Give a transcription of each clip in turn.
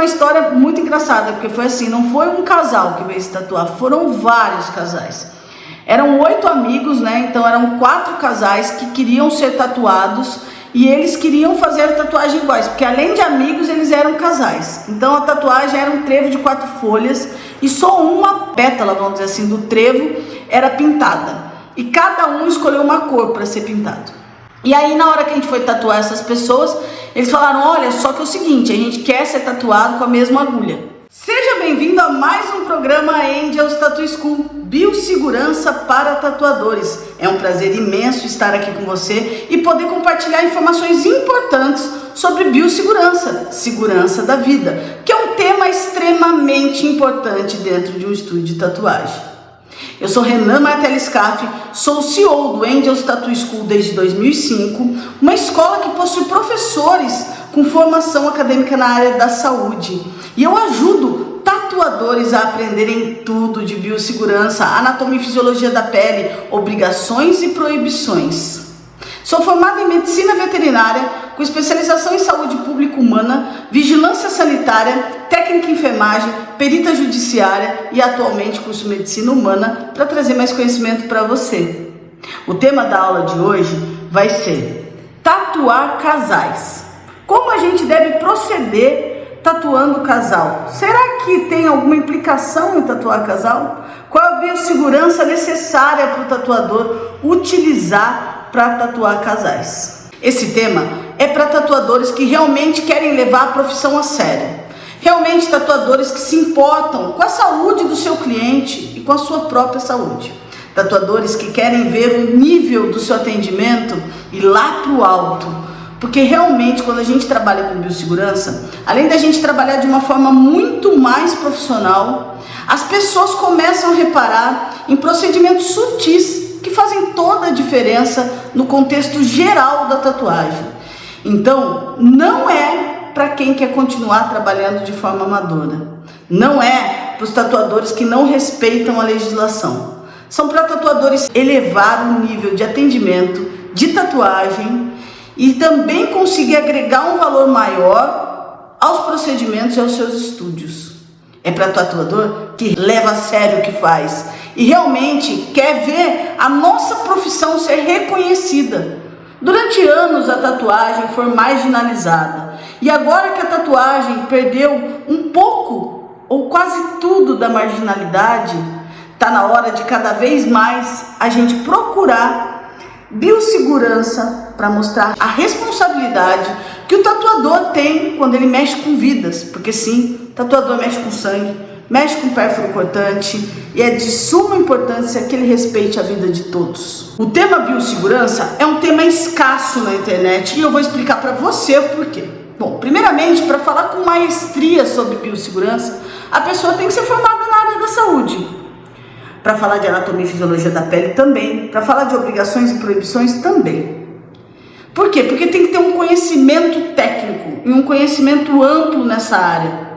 uma história muito engraçada, porque foi assim, não foi um casal que veio se tatuar, foram vários casais. Eram 8 amigos, né? Então eram 4 casais que queriam ser tatuados e eles queriam fazer a tatuagem iguais, porque além de amigos eles eram casais. Então a tatuagem era um trevo de 4 folhas e só uma pétala, vamos dizer assim, do trevo era pintada. E cada um escolheu uma cor para ser pintado. E aí na hora que a gente foi tatuar essas pessoas, eles falaram, olha, só que é o seguinte, a gente quer ser tatuado com a mesma agulha. Seja bem-vindo a mais um programa Angels Tattoo School, biossegurança para tatuadores. É um prazer imenso estar aqui com você e poder compartilhar informações importantes sobre biossegurança, segurança da vida, que é um tema extremamente importante dentro de um estúdio de tatuagem. Eu sou Renan Martelli Scaff, sou o CEO do Angels Tattoo School desde 2005, uma escola que possui professores com formação acadêmica na área da saúde. E eu ajudo tatuadores a aprenderem tudo de biossegurança, anatomia e fisiologia da pele, obrigações e proibições. Sou formada em medicina veterinária, com especialização em saúde pública humana, vigilância sanitária, técnica em enfermagem, perita judiciária e atualmente curso medicina humana para trazer mais conhecimento para você. O tema da aula de hoje vai ser tatuar casais. Como a gente deve proceder tatuando o casal? Será que tem alguma implicação em tatuar casal? Qual é a biossegurança necessária para o tatuador utilizar para tatuar casais? Esse tema é para tatuadores que realmente querem levar a profissão a sério. Realmente tatuadores que se importam com a saúde do seu cliente e com a sua própria saúde. Tatuadores que querem ver o nível do seu atendimento ir lá para o alto. Porque realmente quando a gente trabalha com biossegurança, além da gente trabalhar de uma forma muito mais profissional, as pessoas começam a reparar em procedimentos sutis que fazem toda a diferença no contexto geral da tatuagem. Então, não é para quem quer continuar trabalhando de forma amadora. Não é para os tatuadores que não respeitam a legislação. São para tatuadores elevar o nível de atendimento, de tatuagem e também conseguir agregar um valor maior aos procedimentos e aos seus estúdios. É para tatuador que leva a sério o que faz e realmente quer ver a nossa profissão ser reconhecida. Durante anos a tatuagem foi marginalizada e agora que a tatuagem perdeu um pouco ou quase tudo da marginalidade, está na hora de cada vez mais a gente procurar biossegurança para mostrar a responsabilidade que o tatuador tem quando ele mexe com vidas, porque sim, o tatuador mexe com sangue, mexe com pérfuro cortante e é de suma importância que ele respeite a vida de todos. O tema biossegurança é um tema escasso na internet e eu vou explicar para você o porquê. Bom, primeiramente, para falar com maestria sobre biossegurança, a pessoa tem que ser formada na área da saúde. Para falar de anatomia e fisiologia da pele também, para falar de obrigações e proibições também. Por quê? Porque tem que ter um conhecimento técnico e um conhecimento amplo nessa área.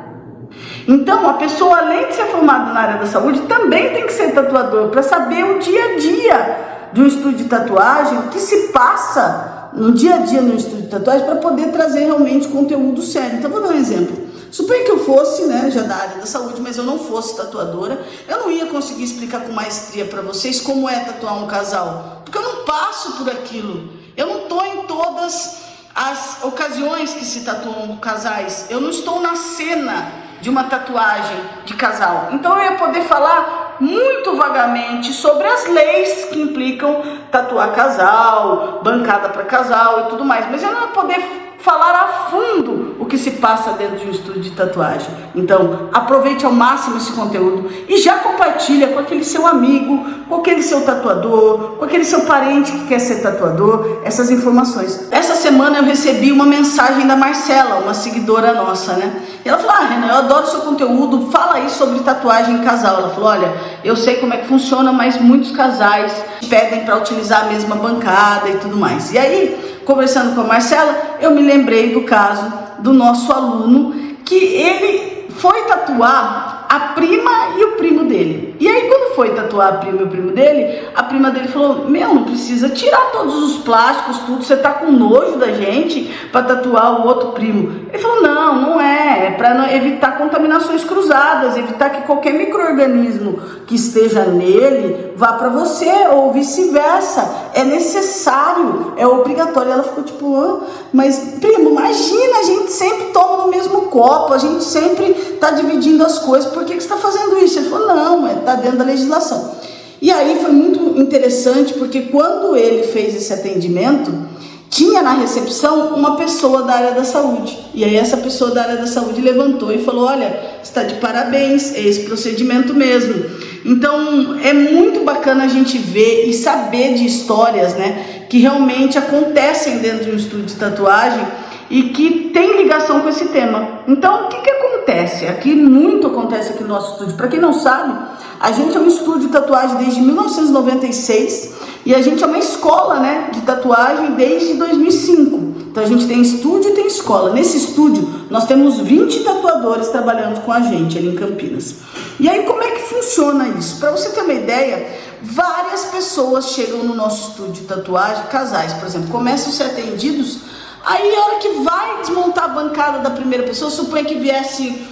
Então, a pessoa, além de ser formada na área da saúde, também tem que ser tatuador, para saber o dia a dia de um estúdio de tatuagem, o que se passa no dia a dia no estúdio de tatuagem, para poder trazer realmente conteúdo sério. Então, vou dar um exemplo. Suponha que eu fosse, já da área da saúde, mas eu não fosse tatuadora, eu não ia conseguir explicar com maestria para vocês como é tatuar um casal, porque eu não passo por aquilo, eu não estou em todas as ocasiões que se tatuam casais, eu não estou na cena de uma tatuagem de casal, então eu ia poder falar muito vagamente sobre as leis que implicam tatuar casal, bancada para casal e tudo mais, mas eu não ia poder falar a fundo o que se passa dentro de um estúdio de tatuagem. Então, aproveite ao máximo esse conteúdo e já compartilha com aquele seu amigo, com aquele seu tatuador, com aquele seu parente que quer ser tatuador, essas informações. Essa semana eu recebi uma mensagem da Marcela, uma seguidora nossa, E ela falou, Renan, eu adoro seu conteúdo, fala aí sobre tatuagem em casal. Ela falou, olha, eu sei como é que funciona, mas muitos casais pedem para utilizar a mesma bancada e tudo mais. E aí, conversando com a Marcela, eu me lembrei do caso do nosso aluno, que ele foi tatuar a prima e o primo dele. E aí quando foi tatuar a prima e o primo dele, a prima dele falou, não precisa tirar todos os plásticos, tudo, você tá com nojo da gente para tatuar o outro primo. Ele falou, não é para evitar contaminações cruzadas, evitar que qualquer micro-organismo que esteja nele vá para você, ou vice-versa, é necessário, é obrigatório. Ela ficou tipo, mas primo, imagina, a gente sempre toma no mesmo copo, a gente sempre está dividindo as coisas, por que você está fazendo isso? Ele falou, não, está dentro da legislação. E aí foi muito interessante, porque quando ele fez esse atendimento, tinha na recepção uma pessoa da área da saúde. E aí essa pessoa da área da saúde levantou e falou, olha, está de parabéns, é esse procedimento mesmo. Então é muito bacana a gente ver e saber de histórias, né, que realmente acontecem dentro de um estúdio de tatuagem e que tem ligação com esse tema. Então o que acontece? Muito acontece aqui no nosso estúdio. Para quem não sabe, a gente é um estúdio de tatuagem desde 1996 e a gente é uma escola, né, de tatuagem desde 2005. Então a gente tem estúdio e tem escola. Nesse estúdio nós temos 20 tatuadores trabalhando com a gente ali em Campinas. E aí como é que funciona isso? Para você ter uma ideia, várias pessoas chegam no nosso estúdio de tatuagem, casais, por exemplo, começam a ser atendidos. Aí a hora que vai desmontar a bancada da primeira pessoa, suponha que viesse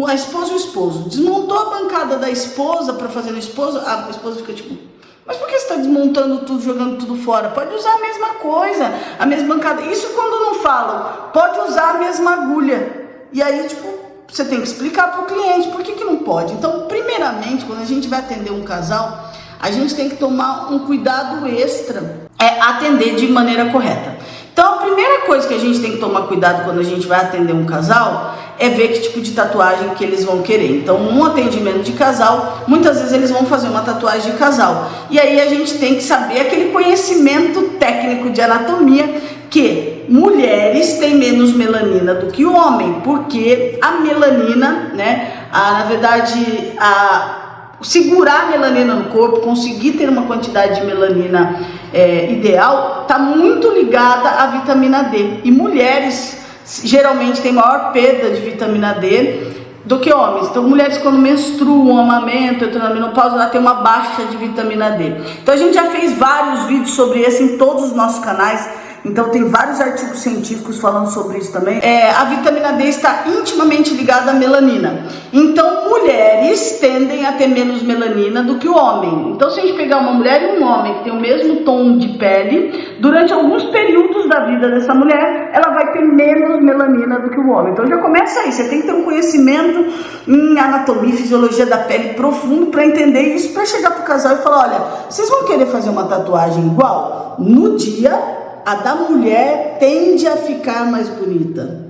a esposa e o esposo, desmontou a bancada da esposa para fazer no esposo, a esposa fica tipo, mas por que você está desmontando tudo, jogando tudo fora? Pode usar a mesma coisa, a mesma bancada. Isso quando não falam, pode usar a mesma agulha. E aí, tipo, você tem que explicar para o cliente por que não pode. Então, primeiramente, quando a gente vai atender um casal, a gente tem que tomar um cuidado extra, atender de maneira correta. Então, a primeira coisa que a gente tem que tomar cuidado quando a gente vai atender um casal é ver que tipo de tatuagem que eles vão querer. Então, um atendimento de casal, muitas vezes eles vão fazer uma tatuagem de casal. E aí a gente tem que saber aquele conhecimento técnico de anatomia, que mulheres têm menos melanina do que o homem, porque a melanina, né, na verdade, segurar a melanina no corpo, conseguir ter uma quantidade de melanina ideal, está muito ligada à vitamina D. E mulheres geralmente têm maior perda de vitamina D do que homens. Então, mulheres quando menstruam, amamentam, entram na menopausa, ela tem uma baixa de vitamina D. Então, a gente já fez vários vídeos sobre isso em todos os nossos canais. Então tem vários artigos científicos falando sobre isso também. A vitamina D está intimamente ligada à melanina. Então mulheres tendem a ter menos melanina do que o homem. Então se a gente pegar uma mulher e um homem que tem o mesmo tom de pele, durante alguns períodos da vida dessa mulher, ela vai ter menos melanina do que o homem. Então já começa aí, você tem que ter um conhecimento em anatomia e fisiologia da pele profundo para entender isso, para chegar pro casal e falar, olha, vocês vão querer fazer uma tatuagem igual? No dia, a da mulher tende a ficar mais bonita.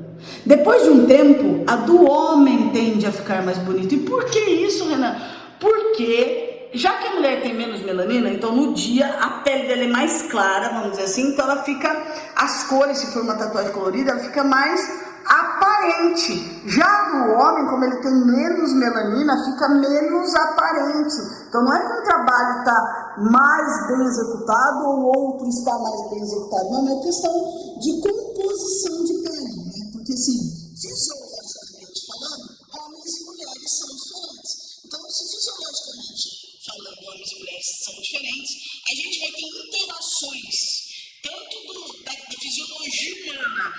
Depois de um tempo, a do homem tende a ficar mais bonita. E por que isso, Renan? Porque já que a mulher tem menos melanina, então no dia a pele dela é mais clara, vamos dizer assim, então ela fica, as cores, se for uma tatuagem colorida, ela fica mais aparente. Já do homem, como ele tem menos melanina, fica menos aparente. Então não é que um trabalho está mais bem executado ou outro está mais bem executado, não, é questão de composição de pele, né? Porque assim, fisiologicamente falando, homens e mulheres são diferentes. Então, se fisiologicamente falando, homens e mulheres são diferentes, a gente vai ter interações tanto da fisiologia humana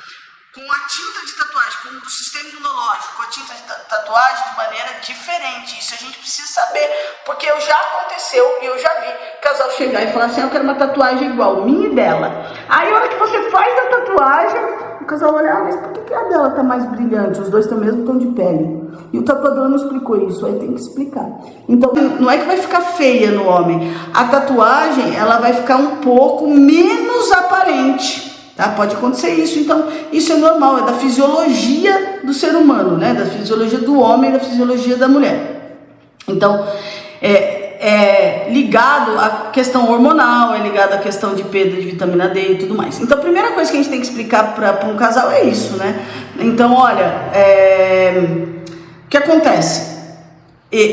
com a tinta de tatuagem, com o sistema imunológico, com a tinta de tatuagem de maneira diferente. Isso a gente precisa saber, porque já aconteceu e eu já vi casal chegar e falar assim, eu quero uma tatuagem igual, minha e dela. Aí a hora que você faz a tatuagem, o casal olha, mas por que a dela tá mais brilhante? Os dois têm o mesmo tom de pele. E o tatuador não explicou isso, aí tem que explicar. Então, não é que vai ficar feia no homem. A tatuagem, ela vai ficar um pouco menos aparente. Tá? Pode acontecer isso, então isso é normal, é da fisiologia do ser humano, né? Da fisiologia do homem e da fisiologia da mulher. Então, é ligado à questão hormonal, é ligado à questão de perda de vitamina D e tudo mais. Então, a primeira coisa que a gente tem que explicar para um casal é isso, né? Então, olha, o que acontece?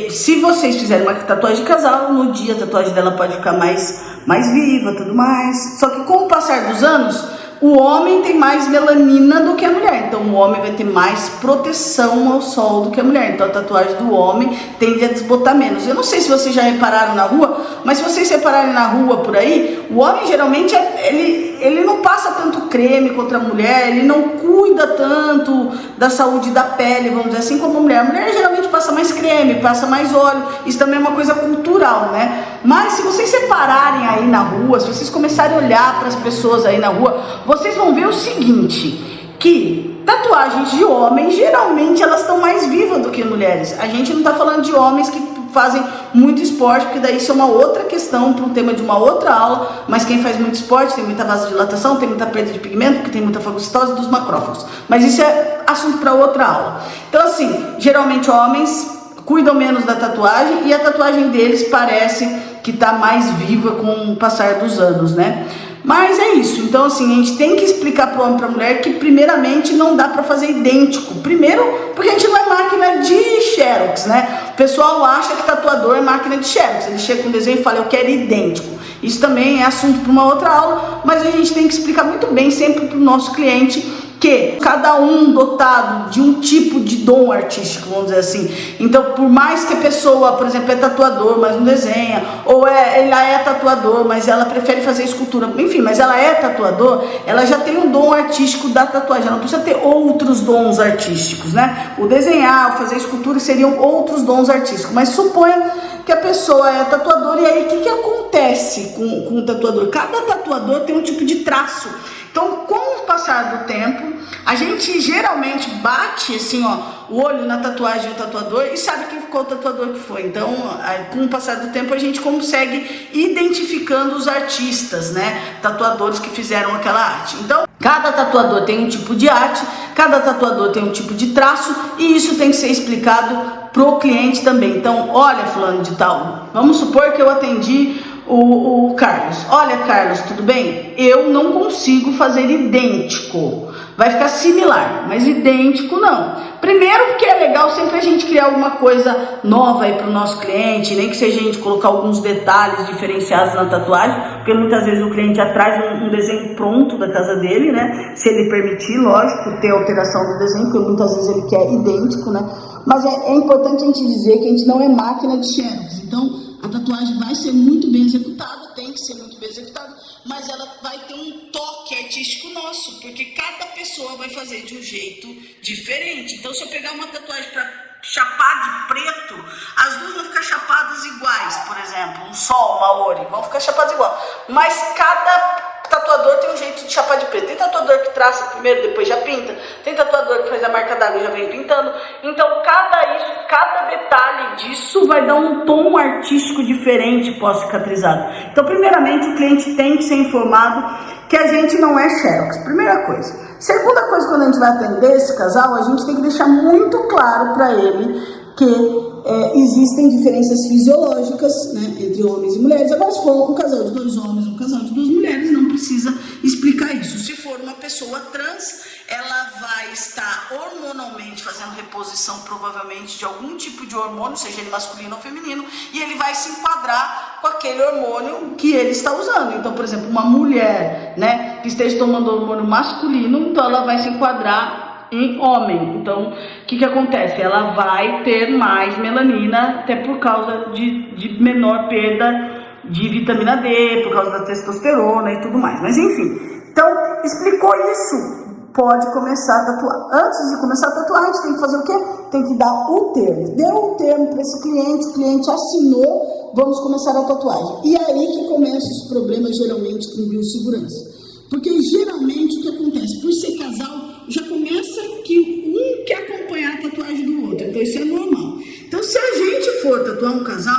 Se vocês fizerem uma tatuagem de casal, no dia a tatuagem dela pode ficar mais viva, tudo mais. Só que com o passar dos anos, o homem tem mais melanina do que a mulher, então o homem vai ter mais proteção ao sol do que a mulher, então a tatuagem do homem tende a desbotar menos. Eu não sei se vocês já repararam na rua, Mas se vocês separarem na rua por aí, o homem geralmente ele não passa tanto creme contra a mulher, ele não cuida tanto da saúde da pele, vamos dizer assim, como a mulher. A mulher geralmente passa mais creme, passa mais óleo, isso também é uma coisa cultural, né? Mas se vocês separarem aí na rua, se vocês começarem a olhar para as pessoas aí na rua, vocês vão ver o seguinte, que tatuagens de homens, geralmente elas estão mais vivas do que mulheres. A gente não está falando de homens que fazem muito esporte, porque daí isso é uma outra questão para um tema de uma outra aula, mas quem faz muito esporte tem muita vasodilatação, tem muita perda de pigmento, porque tem muita fagocitose dos macrófagos, mas isso é assunto para outra aula. Então assim, geralmente homens cuidam menos da tatuagem e a tatuagem deles parece que está mais viva com o passar dos anos, né? Mas é isso, então assim, a gente tem que explicar para o homem e para a mulher que primeiramente não dá para fazer idêntico. Primeiro, porque a gente não é máquina de xerox, né? O pessoal acha que tatuador é máquina de xerox, ele chega com um desenho e fala, eu quero idêntico. Isso também é assunto para uma outra aula, mas a gente tem que explicar muito bem sempre para o nosso cliente que cada um dotado de um tipo de dom artístico, vamos dizer assim. Então, por mais que a pessoa, por exemplo, é tatuador, mas não desenha, ou ela é tatuador, mas ela prefere fazer escultura, enfim, mas ela é tatuador, ela já tem um dom artístico da tatuagem, ela não precisa ter outros dons artísticos, né? O desenhar, o fazer escultura seriam outros dons artísticos, mas suponha que a pessoa é tatuadora, e aí o que acontece com o tatuador? Cada tatuador tem um tipo de traço. Então, com o passar do tempo, a gente geralmente bate assim, ó, o olho na tatuagem do tatuador e sabe qual tatuador que foi. Então, com o passar do tempo, a gente consegue identificando os artistas, né? Tatuadores que fizeram aquela arte. Então, cada tatuador tem um tipo de arte, cada tatuador tem um tipo de traço e isso tem que ser explicado pro cliente também. Então, olha, fulano de tal, vamos supor que eu atendi o Carlos. Olha, Carlos, tudo bem? Eu não consigo fazer idêntico. Vai ficar similar, mas idêntico não. Primeiro porque é legal sempre a gente criar alguma coisa nova aí para o nosso cliente, nem que seja a gente colocar alguns detalhes diferenciados na tatuagem, porque muitas vezes o cliente já traz um desenho pronto da casa dele, né? Se ele permitir, lógico, ter alteração do desenho, porque muitas vezes ele quer idêntico, né? Mas é importante a gente dizer que a gente não é máquina de xerox. Então, a tatuagem vai ser muito bem executada, tem que ser muito bem executada, mas ela vai ter um toque artístico nosso, porque cada pessoa vai fazer de um jeito diferente. Então, se eu pegar uma tatuagem para chapar de preto, as duas vão ficar chapadas iguais, por exemplo, um sol, uma ori, vão ficar chapadas igual, mas cada tatuador tem um jeito de chapar de preto. Tem tatuador que traça primeiro, depois já pinta. Tem tatuador que faz a marca d'água e já vem pintando. Então, cada detalhe disso vai dar um tom artístico diferente pós-cicatrizado. Então, primeiramente, o cliente tem que ser informado que a gente não é xerox. Primeira coisa. Segunda coisa, quando a gente vai atender esse casal, a gente tem que deixar muito claro para ele que existem diferenças fisiológicas, né, entre homens e mulheres. Agora, se for um casal de dois homens, um casal de duas mulheres, não precisa explicar isso. Se for uma pessoa trans, ela vai estar hormonalmente fazendo reposição, provavelmente, de algum tipo de hormônio, seja ele masculino ou feminino, e ele vai se enquadrar com aquele hormônio que ele está usando. Então, por exemplo, uma mulher, né, que esteja tomando hormônio masculino, então ela vai se enquadrar em homem. Então, o que acontece? Ela vai ter mais melanina, até por causa de menor perda de vitamina D, por causa da testosterona e tudo mais. Mas enfim, então, explicou isso, pode começar a tatuar. Antes de começar a tatuar, a gente tem que fazer o quê? Tem que dar o termo. Deu o termo para esse cliente, o cliente assinou, vamos começar a tatuagem. E aí que começam os problemas, geralmente, com biossegurança. Porque, geralmente, o que acontece? Por ser casal, já começa que um quer acompanhar a tatuagem do outro. Então, isso é normal. Então, se a gente for tatuar um casal,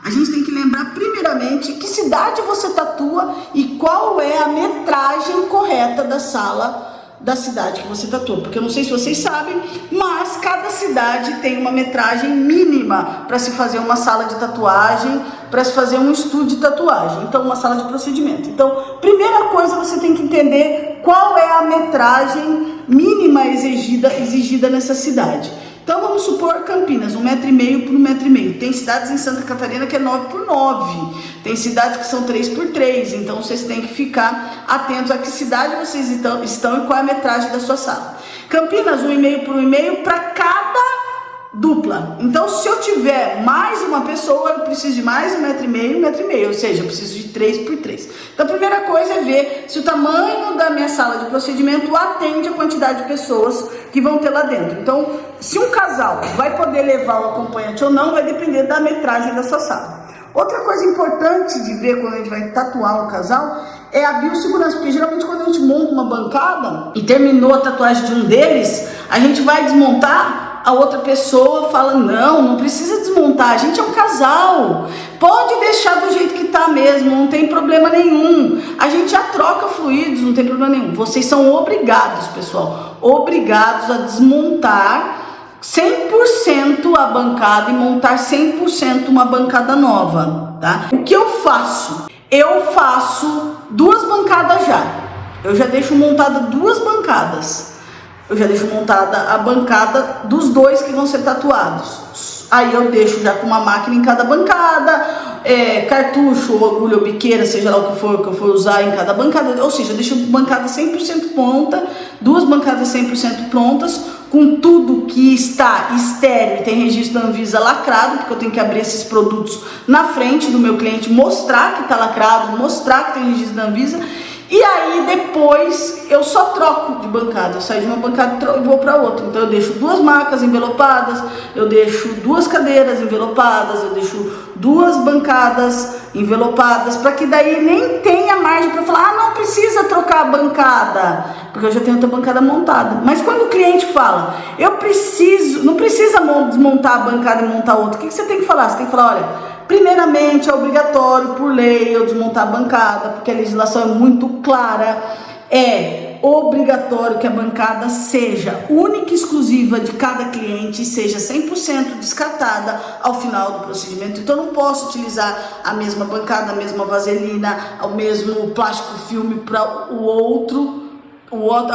a gente tem que lembrar, primeiramente, que cidade você tatua e qual é a metragem correta da sala da cidade que você tatua. Porque eu não sei se vocês sabem, mas cada cidade tem uma metragem mínima para se fazer uma sala de tatuagem, para se fazer um estúdio de tatuagem. Então, uma sala de procedimento. Então, primeira coisa, você tem que entender qual é a metragem mínima exigida nessa cidade. Então, vamos supor Campinas, 1,5 m por 1,5 m. Tem cidades em Santa Catarina que é 9 por 9. Tem cidades que são 3 por 3. Então, vocês têm que ficar atentos a que cidade vocês estão e qual é a metragem da sua sala. Campinas, 1,5 por 1,5 para cada dupla. Então, se eu tiver mais uma pessoa, eu preciso de mais 1,5 m, 1,5 m, ou seja, eu preciso de 3 por 3. Então, a primeira coisa é ver se o tamanho da minha sala de procedimento atende a quantidade de pessoas que vão ter lá dentro. Então, se um casal vai poder levar o acompanhante ou não, vai depender da metragem da sua sala. Outra coisa importante de ver quando a gente vai tatuar um casal é a biossegurança, porque geralmente quando a gente monta uma bancada e terminou a tatuagem de um deles, a gente vai desmontar, a outra pessoa fala, não precisa desmontar, a gente é um casal, pode deixar do jeito que tá mesmo, não tem problema nenhum, a gente já troca fluidos, não tem problema nenhum. Vocês são obrigados, pessoal, obrigados a desmontar 100% a bancada e montar 100% uma bancada nova, tá? O que eu faço? Eu faço 2 bancadas já. Eu já deixo montada 2 bancadas. Eu já deixo montada a bancada dos 2 que vão ser tatuados. Aí eu deixo já com uma máquina em cada bancada, cartucho, ou agulha ou biqueira, seja lá o que eu for usar em cada bancada. Ou seja, eu deixo bancada 100% pronta, 2 bancadas 100% prontas, com tudo que está estéreo, tem registro da Anvisa lacrado, porque eu tenho que abrir esses produtos na frente do meu cliente, mostrar que está lacrado, mostrar que tem registro da Anvisa, e aí depois eu só troco de bancada, eu saio de uma bancada e vou para outra. Então eu deixo 2 macas envelopadas, eu deixo 2 cadeiras envelopadas, eu deixo 2 bancadas envelopadas, para que daí nem tenha margem para falar, não precisa trocar a bancada, porque eu já tenho outra bancada montada. Mas quando o cliente fala, não precisa desmontar a bancada e montar outra, o que você tem que falar? Você tem que falar, olha, primeiramente é obrigatório por lei eu desmontar a bancada, porque a legislação é muito clara, é obrigatório que a bancada seja única e exclusiva de cada cliente, seja 100% descartada ao final do procedimento. Então eu não posso utilizar a mesma bancada, a mesma vaselina, o mesmo plástico filme para a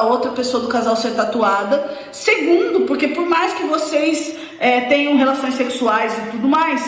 outra pessoa do casal ser tatuada. Segundo, porque por mais que vocês tenham relações sexuais e tudo mais,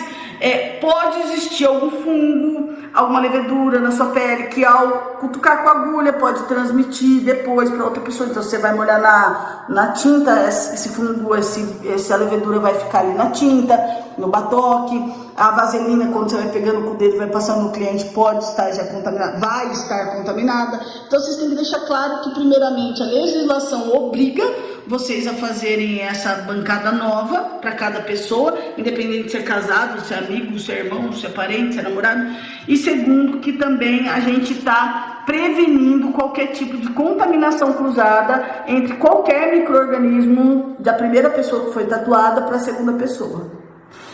pode existir algum fungo, alguma levedura na sua pele que ao cutucar com a agulha pode transmitir depois para outra pessoa. Então você vai molhar na tinta, esse fungo, essa levedura vai ficar ali na tinta, no batoque. A vaselina, quando você vai pegando com o dedo e vai passando no cliente, pode estar já contaminada, vai estar contaminada. Então vocês têm que deixar claro que primeiramente a legislação obriga vocês a fazerem essa bancada nova para cada pessoa, independente de ser casado, se é amigo, se é irmão, se é parente, se é namorado. E segundo, que também a gente está prevenindo qualquer tipo de contaminação cruzada entre qualquer micro-organismo da primeira pessoa que foi tatuada para a segunda pessoa.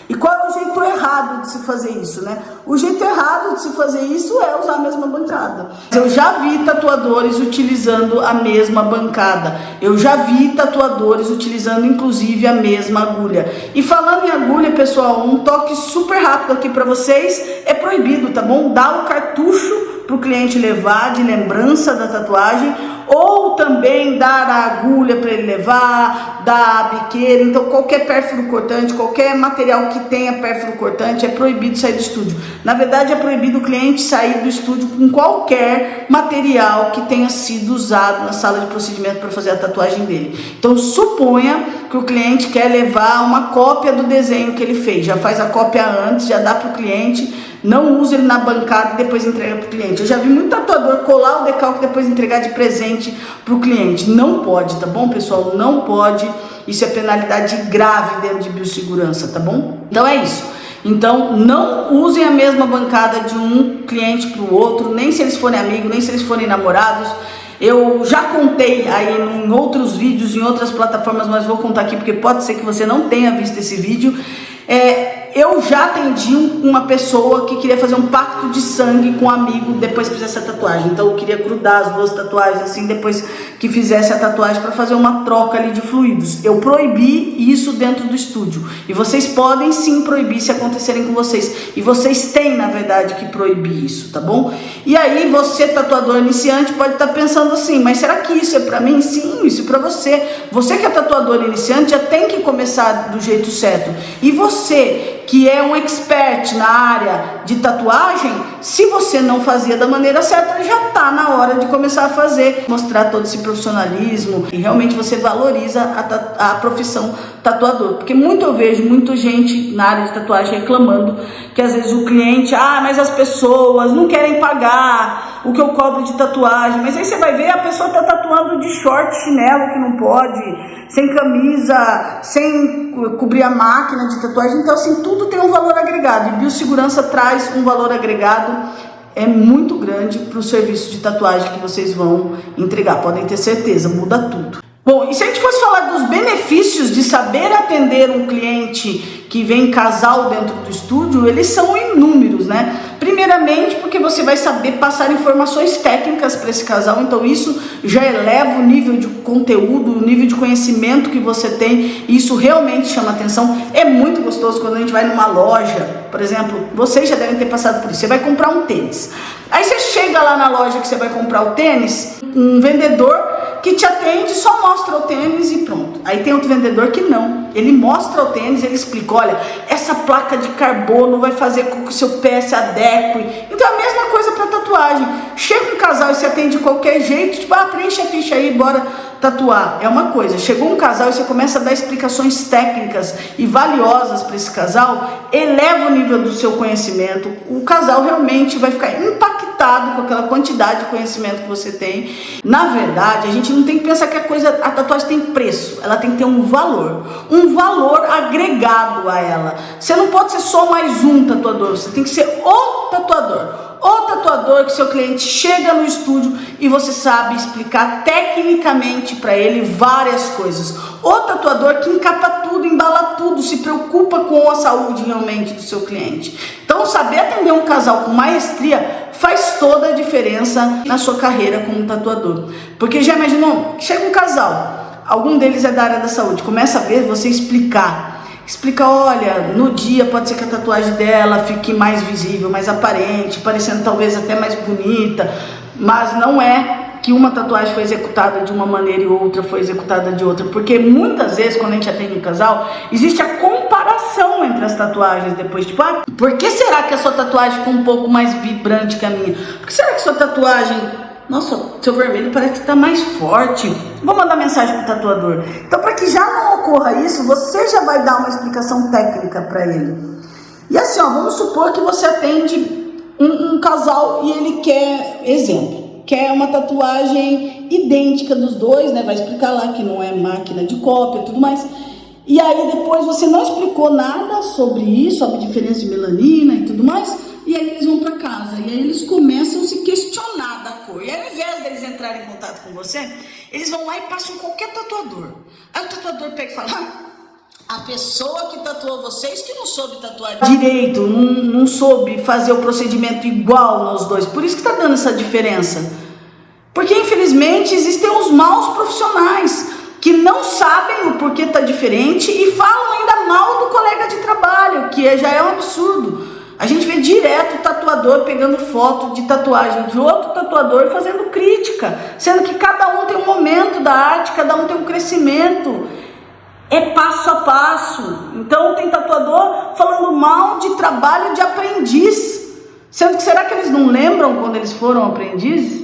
E qual é o jeito errado de se fazer isso, né? O jeito errado de se fazer isso é usar a mesma bancada. Eu já vi tatuadores utilizando a mesma bancada. Eu já vi tatuadores utilizando inclusive a mesma agulha. E falando em agulha, pessoal, um toque super rápido aqui para vocês. É proibido, tá bom? Dá o cartucho para o cliente levar de lembrança da tatuagem, ou também dar a agulha para ele levar, dar a biqueira. Então qualquer pérfuro cortante, qualquer material que tenha pérfuro cortante, é proibido sair do estúdio. Na verdade é proibido o cliente sair do estúdio com qualquer material que tenha sido usado na sala de procedimento para fazer a tatuagem dele. Então suponha que o cliente quer levar uma cópia do desenho que ele fez, já faz a cópia antes, já dá para o cliente, não usa ele na bancada e depois entrega para o cliente. Eu já vi muito tatuador colar o decalque e depois entregar de presente para o cliente. Não pode, tá bom, pessoal? Não pode. Isso é penalidade grave dentro de biossegurança, tá bom? Então é isso. Então não usem a mesma bancada de um cliente para o outro, nem se eles forem amigos, nem se eles forem namorados. Eu já contei aí em outros vídeos, em outras plataformas, mas vou contar aqui porque pode ser que você não tenha visto esse vídeo. Eu já atendi uma pessoa que queria fazer um pacto de sangue com um amigo depois que fizesse a tatuagem. Então eu queria grudar as 2 tatuagens assim depois que fizesse a tatuagem para fazer uma troca ali de fluidos. Eu proibi isso dentro do estúdio. E vocês podem sim proibir se acontecerem com vocês. E vocês têm, na verdade, que proibir isso, tá bom? E aí você, tatuador iniciante, pode estar pensando assim, mas será que isso é para mim? Sim, isso é para você. Você que é tatuador iniciante já tem que começar do jeito certo. E você que é um expert na área de tatuagem, se você não fazia da maneira certa, já está na hora de começar a fazer, mostrar todo esse profissionalismo e realmente você valoriza a profissão tatuador, porque eu vejo muita gente na área de tatuagem reclamando que às vezes o cliente, mas as pessoas não querem pagar o que eu cobro de tatuagem, mas aí você vai ver, a pessoa está tatuando de short, chinelo que não pode, sem camisa, sem cobrir a máquina de tatuagem. Então assim, tudo tem um valor agregado, e biossegurança traz um valor agregado muito grande para o serviço de tatuagem que vocês vão entregar, podem ter certeza, muda tudo. Bom, e se a gente fosse falar dos benefícios de saber atender um cliente que vem casal dentro do estúdio, eles são inúmeros, né? Primeiramente, porque você vai saber passar informações técnicas para esse casal, então isso já eleva o nível de conteúdo, o nível de conhecimento que você tem, e isso realmente chama atenção. É muito gostoso quando a gente vai numa loja, por exemplo, vocês já devem ter passado por isso, você vai comprar um tênis. Aí você chega lá na loja que você vai comprar o tênis, um vendedor que te atende só mostra o tênis e pronto. Aí tem outro vendedor que não, ele mostra o tênis, ele explica, olha, essa placa de carbono vai fazer com que o seu pé se adeque. Então é a mesma coisa para tatuagem. Chega um casal e se atende de qualquer jeito, tipo, preenche a ficha aí, bora tatuar. É uma coisa. Chegou um casal e você começa a dar explicações técnicas e valiosas para esse casal, eleva o nível do seu conhecimento, o casal realmente vai ficar impactado com aquela quantidade de conhecimento que você tem. Na verdade, a gente não tem que pensar que a tatuagem tem preço, ela tem que ter um valor agregado a ela. Você não pode ser só mais um tatuador, você tem que ser o tatuador que seu cliente chega no estúdio e você sabe explicar tecnicamente para ele várias coisas. O tatuador que encapa tudo, embala tudo, se preocupa com a saúde realmente do seu cliente. Então, saber atender um casal com maestria faz toda a diferença na sua carreira como tatuador. Porque já imaginou, chega um casal, algum deles é da área da saúde, começa a ver você explica, olha, no dia pode ser que a tatuagem dela fique mais visível, mais aparente, parecendo talvez até mais bonita, mas não é que uma tatuagem foi executada de uma maneira e outra foi executada de outra, porque muitas vezes quando a gente atende um casal, existe a comparação entre as tatuagens depois, tipo, por que será que a sua tatuagem ficou um pouco mais vibrante que a minha? Por que será que a sua tatuagem, nossa, seu vermelho parece que tá mais forte? Vou mandar mensagem pro tatuador. Então, para que já não ocorra isso, você já vai dar uma explicação técnica para ele. E assim, vamos supor que você atende um casal e ele quer uma tatuagem idêntica dos dois, né? Vai explicar lá que não é máquina de cópia e tudo mais. E aí depois você não explicou nada sobre isso, sobre a diferença de melanina e tudo mais. E aí eles vão para casa e aí eles começam a se questionar da cor. E ao invés deles entrarem em contato com você, eles vão lá e passam qualquer tatuador. Aí o tatuador pega e fala, a pessoa que tatuou vocês que não soube tatuar direito, não soube fazer o procedimento igual nos dois. Por isso que está dando essa diferença. Porque infelizmente existem os maus profissionais que não sabem o porquê está diferente e falam ainda mal do colega de trabalho, que já é um absurdo. A gente vê direto o tatuador pegando foto de tatuagem de outro tatuador e fazendo crítica, sendo que cada um tem um momento da arte, cada um tem um crescimento. É passo a passo. Então tem tatuador falando mal de trabalho de aprendiz, sendo que será que eles não lembram quando eles foram aprendizes?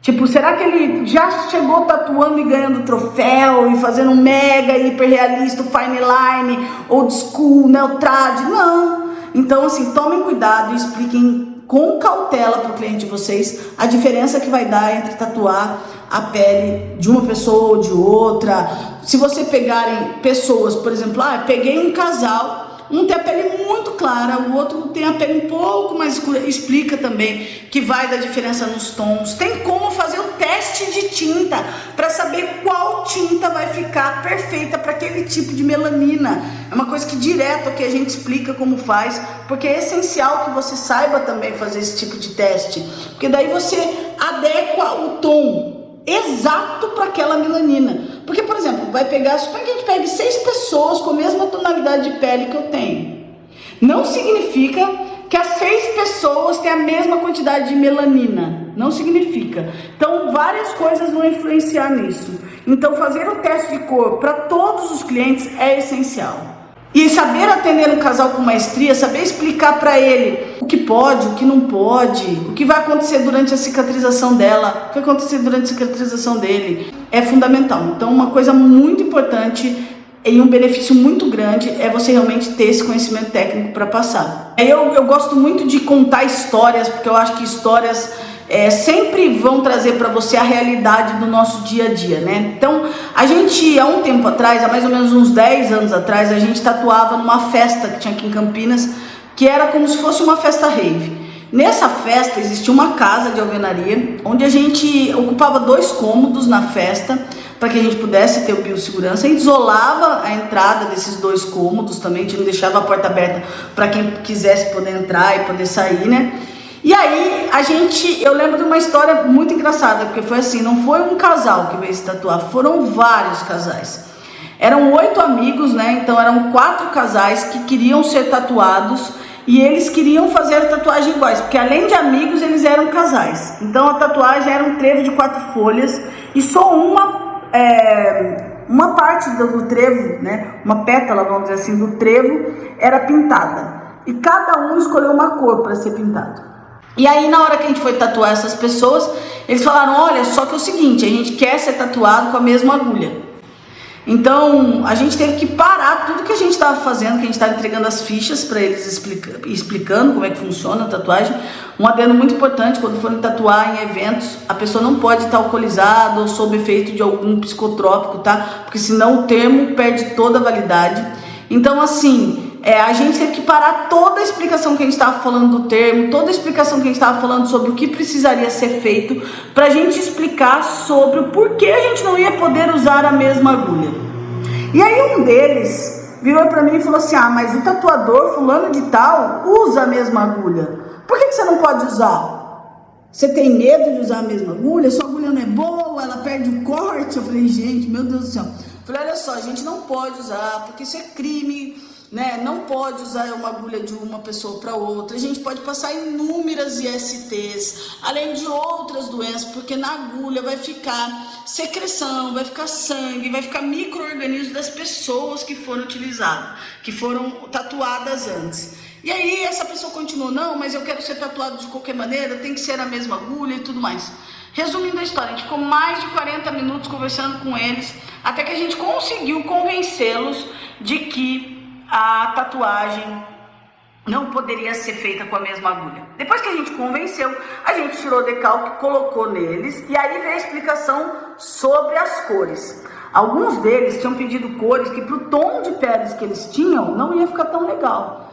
Tipo, será que ele já chegou tatuando e ganhando troféu e fazendo um mega hiperrealista, fine line, old school, neotrad? Não. Então assim, tomem cuidado e expliquem com cautela para o cliente de vocês a diferença que vai dar entre tatuar a pele de uma pessoa ou de outra. Se você pegarem pessoas, por exemplo, peguei um casal, um tem a pele muito clara, o outro tem a pele um pouco mais escura, explica também que vai dar diferença nos tons. Tem como fazer o teste de tinta para saber qual tinta vai ficar perfeita para aquele tipo de melanina. É uma coisa que direto aqui a gente explica como faz, porque é essencial que você saiba também fazer esse tipo de teste, porque daí você adequa o tom exato para aquela melanina. Porque, por exemplo, suponha que a gente pegue 6 pessoas com a mesma tonalidade de pele que eu tenho. Não significa que as 6 pessoas têm a mesma quantidade de melanina. Não significa. Então, várias coisas vão influenciar nisso. Então, fazer o teste de cor para todos os clientes é essencial. E saber atender um casal com maestria, saber explicar para ele o que pode, o que não pode, o que vai acontecer durante a cicatrização dela, o que vai acontecer durante a cicatrização dele, é fundamental. Então, uma coisa muito importante e um benefício muito grande é você realmente ter esse conhecimento técnico para passar. Eu gosto muito de contar histórias, porque eu acho que histórias sempre vão trazer para você a realidade do nosso dia a dia, né? Então, a gente, há um tempo atrás, há mais ou menos uns 10 anos atrás, a gente tatuava numa festa que tinha aqui em Campinas, que era como se fosse uma festa rave. Nessa festa existia uma casa de alvenaria, onde a gente ocupava 2 cômodos na festa, para que a gente pudesse ter o biossegurança. A gente isolava a entrada desses 2 cômodos também, a gente não deixava a porta aberta para quem quisesse poder entrar e poder sair, né? E aí, eu lembro de uma história muito engraçada, porque foi assim, não foi um casal que veio se tatuar, foram vários casais. Eram 8 amigos, né? Então eram 4 casais que queriam ser tatuados e eles queriam fazer a tatuagem iguais, porque além de amigos, eles eram casais. Então a tatuagem era um trevo de 4 folhas e só uma parte do trevo, né? Uma pétala, vamos dizer assim, do trevo era pintada. E cada um escolheu uma cor para ser pintado. E aí, na hora que a gente foi tatuar essas pessoas, eles falaram, olha, só que é o seguinte, a gente quer ser tatuado com a mesma agulha. Então, a gente teve que parar tudo que a gente estava fazendo, que a gente estava entregando as fichas para eles explicando como é que funciona a tatuagem. Um adendo muito importante, quando forem tatuar em eventos, a pessoa não pode estar alcoolizada ou sob efeito de algum psicotrópico, tá? Porque senão o termo perde toda a validade. Então, assim, a gente teve que parar toda a explicação que a gente estava falando do termo, toda a explicação que a gente estava falando sobre o que precisaria ser feito, para a gente explicar sobre o porquê a gente não ia poder usar a mesma agulha. E aí um deles virou para mim e falou assim, mas o tatuador fulano de tal usa a mesma agulha, por que você não pode usar? Você tem medo de usar a mesma agulha? Sua agulha não é boa, ela perde o corte? Eu falei, gente, meu Deus do céu. Eu falei, olha só, a gente não pode usar, porque isso é crime, né? Não pode usar uma agulha de uma pessoa para outra. A gente pode passar inúmeras ISTs, além de outras doenças, porque na agulha vai ficar secreção, vai ficar sangue, vai ficar micro-organismos das pessoas que foram utilizadas, que foram tatuadas antes. E aí essa pessoa continuou, não, mas eu quero ser tatuado de qualquer maneira, tem que ser a mesma agulha e tudo mais. Resumindo a história, a gente ficou mais de 40 minutos conversando com eles, até que a gente conseguiu convencê-los de que a tatuagem não poderia ser feita com a mesma agulha. Depois que a gente convenceu, a gente tirou o decalque, colocou neles, e aí veio a explicação sobre as cores. Alguns deles tinham pedido cores que para o tom de peles que eles tinham, não ia ficar tão legal.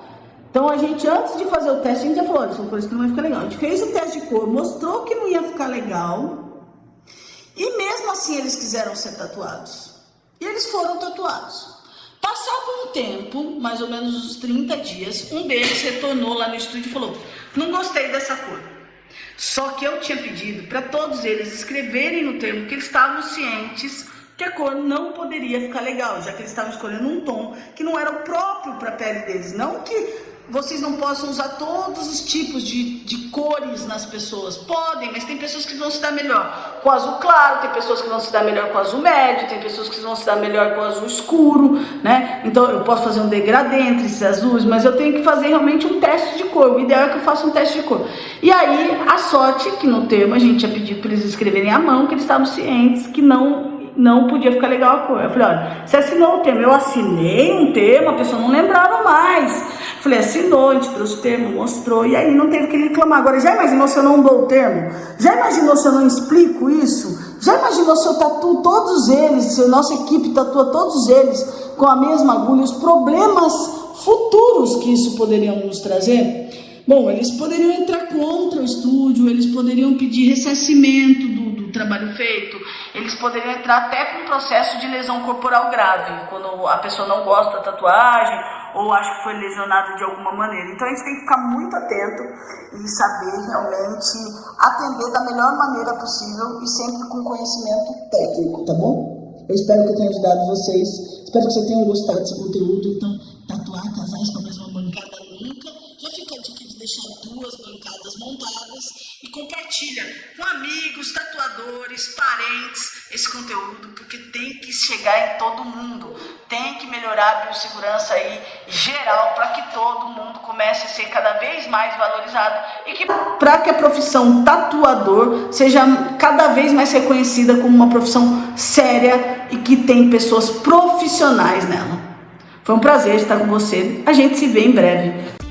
Então a gente, antes de fazer o teste, a gente já falou, olha, são cores que não iam ficar legal. A gente fez o teste de cor, mostrou que não ia ficar legal, e mesmo assim eles quiseram ser tatuados. E eles foram tatuados. Passado um tempo, mais ou menos uns 30 dias, um deles retornou lá no estúdio e falou, não gostei dessa cor. Só que eu tinha pedido para todos eles escreverem no termo que eles estavam cientes que a cor não poderia ficar legal, já que eles estavam escolhendo um tom que não era o próprio para a pele deles. Não que vocês não possam usar todos os tipos de cores nas pessoas. Podem, mas tem pessoas que vão se dar melhor com azul claro, tem pessoas que vão se dar melhor com azul médio, tem pessoas que vão se dar melhor com azul escuro, né? Então eu posso fazer um degradê entre esses azuis, mas eu tenho que fazer realmente um teste de cor. O ideal é que eu faça um teste de cor. E aí, a sorte que no termo a gente tinha pedido para eles escreverem à mão, que eles estavam cientes que não podia ficar legal a cor. Eu falei, olha, você assinou o termo. Eu assinei um termo, a pessoa não lembrava mais. Eu falei, assinou, a gente trouxe o termo, mostrou, e aí não teve que reclamar. Agora, já imaginou se eu não dou o termo? Já imaginou se eu não explico isso? Já imaginou se eu tatuo todos eles, se a nossa equipe tatua todos eles com a mesma agulha, os problemas futuros que isso poderia nos trazer? Bom, eles poderiam entrar contra o estúdio, eles poderiam pedir ressarcimento do trabalho feito, eles poderiam entrar até com um processo de lesão corporal grave, quando a pessoa não gosta da tatuagem ou acha que foi lesionada de alguma maneira. Então a gente tem que ficar muito atento e saber realmente atender da melhor maneira possível e sempre com conhecimento técnico, tá bom? Eu espero que eu tenha ajudado vocês, espero que vocês tenham gostado desse conteúdo. Então, tatuar casais com a mesma bancada nunca. Já fica a dica de deixar 2 bancadas montadas e compartilha com amigos, tatuadores, parentes esse conteúdo, porque tem que chegar em todo mundo, tem que melhorar a biossegurança aí geral para que todo mundo comece a ser cada vez mais valorizado e que para que a profissão tatuador seja cada vez mais reconhecida como uma profissão séria e que tem pessoas profissionais nela. Foi um prazer estar com você, a gente se vê em breve.